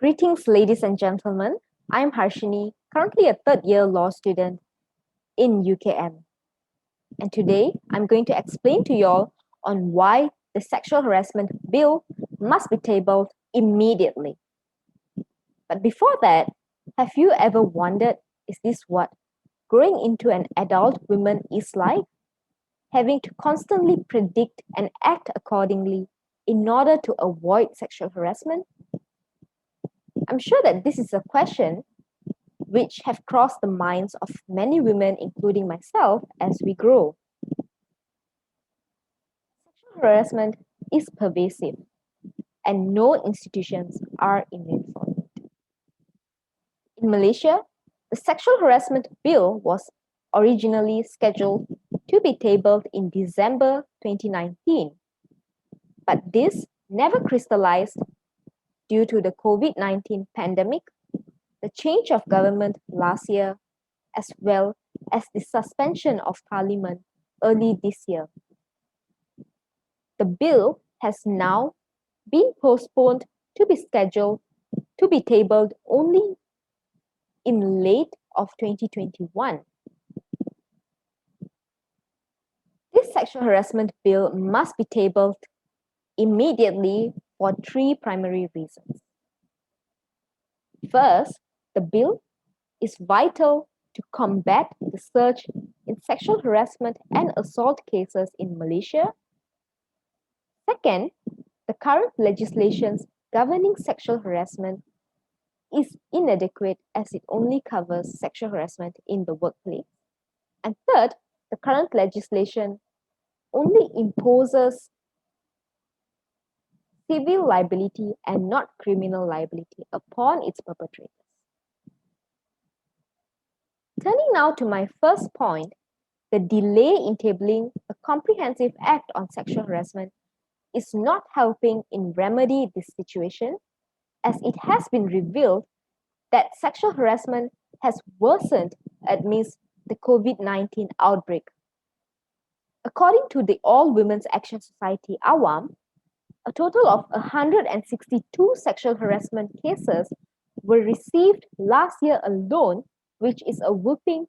Greetings, ladies and gentlemen. I'm Harshini, currently a third-year law student in UKM. And today, I'm going to explain to you all on why the sexual harassment bill must be tabled immediately. But before that, have you ever wondered, is this what growing into an adult woman is like? Having to constantly predict and act accordingly in order to avoid sexual harassment? I'm sure that this is a question which have crossed the minds of many women, including myself, as we grow. Sexual harassment is pervasive, and no institutions are immune from it. In Malaysia, the sexual harassment bill was originally scheduled to be tabled in December 2019, but this never crystallized due to the COVID-19 pandemic, the change of government last year, as well as the suspension of Parliament early this year. The bill has now been postponed to be scheduled to be tabled only in late of 2021. This sexual harassment bill must be tabled immediately for three primary reasons. First, the bill is vital to combat the surge in sexual harassment and assault cases in Malaysia. Second, the current legislations governing sexual harassment is inadequate as it only covers sexual harassment in the workplace. And third, the current legislation only imposes civil liability and not criminal liability upon its perpetrators. Turning now to my first point, the delay in tabling a comprehensive act on sexual harassment is not helping in remedy this situation, as it has been revealed that sexual harassment has worsened amidst the COVID-19 outbreak. According to the All Women's Action Society (AWAM), a total of 162 sexual harassment cases were received last year alone, which is a whopping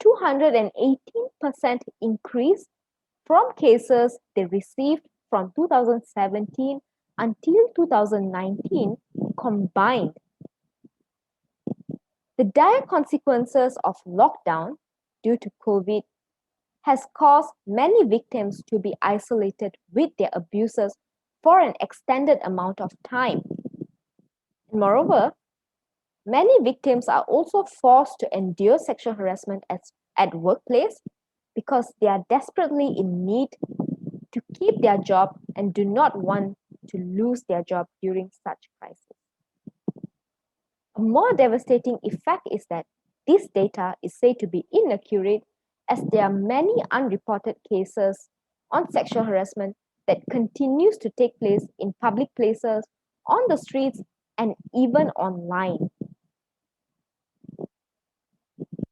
218% increase from cases they received from 2017 until 2019 combined. The dire consequences of lockdown due to COVID has caused many victims to be isolated with their abusers for an extended amount of time. Moreover, many victims are also forced to endure sexual harassment at workplace because they are desperately in need to keep their job and do not want to lose their job during such crisis. A more devastating effect is that this data is said to be inaccurate as there are many unreported cases on sexual harassment that continues to take place in public places, on the streets, and even online.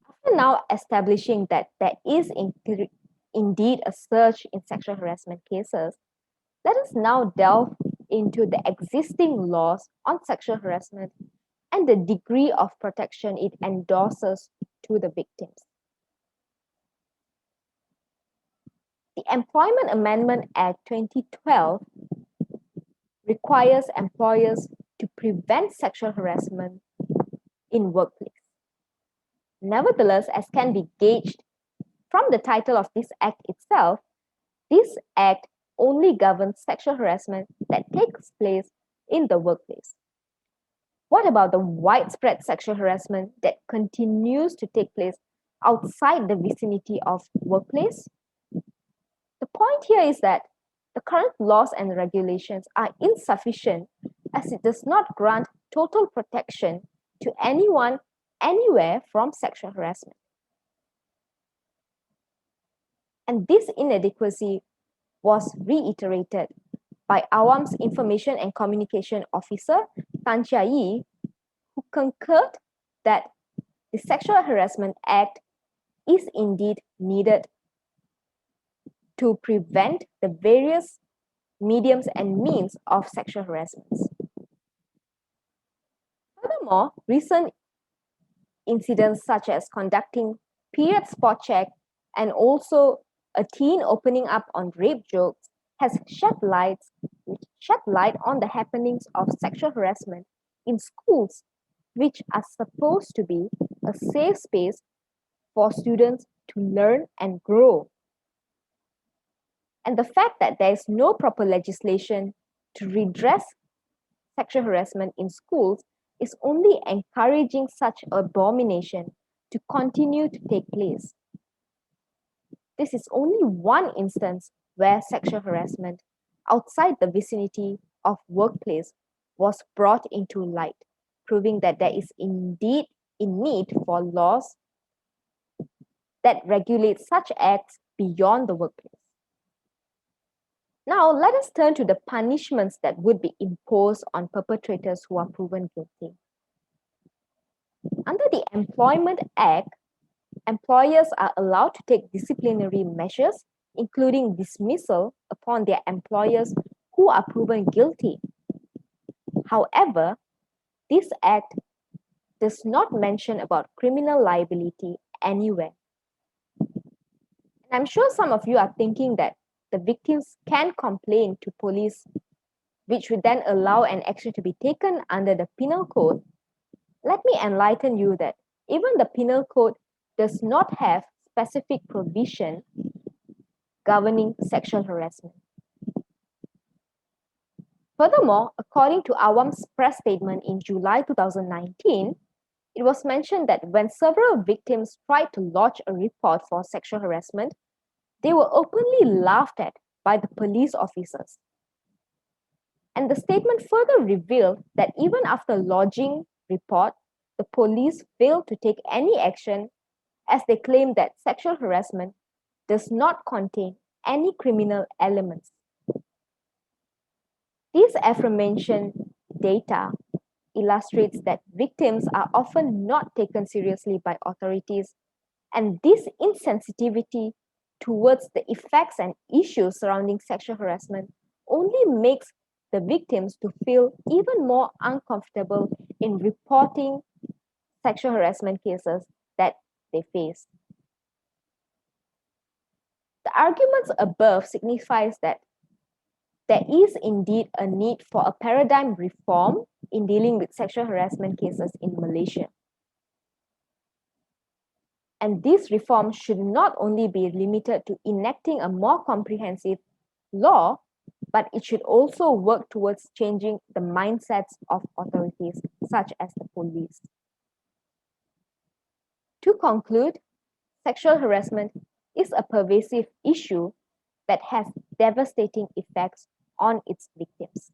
After now establishing that there is indeed a surge in sexual harassment cases, let us now delve into the existing laws on sexual harassment and the degree of protection it endorses to the victims. The Employment Amendment Act 2012 requires employers to prevent sexual harassment in workplace. Nevertheless, as can be gauged from the title of this act itself, this act only governs sexual harassment that takes place in the workplace. What about the widespread sexual harassment that continues to take place outside the vicinity of workplace? The point here is that the current laws and regulations are insufficient as it does not grant total protection to anyone, anywhere from sexual harassment. And this inadequacy was reiterated by AWAM's Information and Communication Officer, Tan Chia Yi, who concurred that the Sexual Harassment Act is indeed needed to prevent the various mediums and means of sexual harassment. Furthermore, recent incidents such as conducting period spot check and also a teen opening up on rape jokes has shed light on the happenings of sexual harassment in schools, which are supposed to be a safe space for students to learn and grow. And the fact that there is no proper legislation to redress sexual harassment in schools is only encouraging such abomination to continue to take place. This is only one instance where sexual harassment outside the vicinity of workplace was brought into light, proving that there is indeed a need for laws that regulate such acts beyond the workplace. Now, let us turn to the punishments that would be imposed on perpetrators who are proven guilty. Under the Employment Act, employers are allowed to take disciplinary measures, including dismissal, upon their employers who are proven guilty. However, this act does not mention about criminal liability anywhere. And I'm sure some of you are thinking that the victims can complain to police, which would then allow an action to be taken under the penal code. Let me enlighten you that even the penal code does not have specific provision governing sexual harassment. Furthermore, according to Awam's press statement in July 2019, it was mentioned that when several victims tried to lodge a report for sexual harassment, they were openly laughed at by the police officers. And the statement further revealed that even after lodging report, the police failed to take any action as they claimed that sexual harassment does not contain any criminal elements. These aforementioned data illustrates that victims are often not taken seriously by authorities, and this insensitivity towards the effects and issues surrounding sexual harassment only makes the victims to feel even more uncomfortable in reporting sexual harassment cases that they face. The arguments above signifies that there is indeed a need for a paradigm reform in dealing with sexual harassment cases in Malaysia. And this reform should not only be limited to enacting a more comprehensive law, but it should also work towards changing the mindsets of authorities, such as the police. To conclude, sexual harassment is a pervasive issue that has devastating effects on its victims.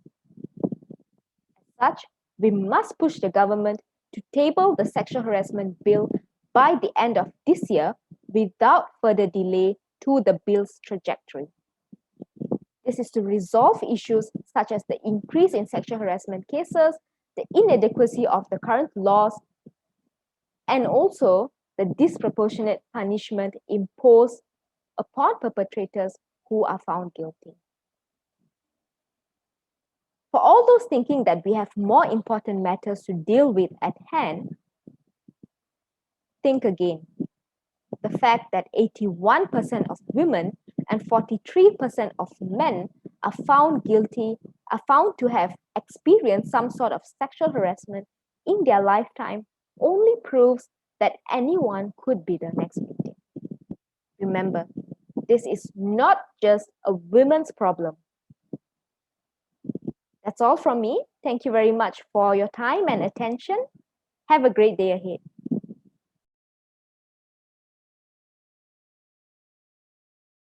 As such, we must push the government to table the sexual harassment bill by the end of this year without further delay to the bill's trajectory. This is to resolve issues such as the increase in sexual harassment cases, the inadequacy of the current laws, and also the disproportionate punishment imposed upon perpetrators who are found guilty. For all those thinking that we have more important matters to deal with at hand, think again. The fact that 81% of women and 43% of men are found to have experienced some sort of sexual harassment in their lifetime only proves that anyone could be the next victim. Remember, this is not just a women's problem. That's all from me. Thank you very much for your time and attention. Have a great day ahead.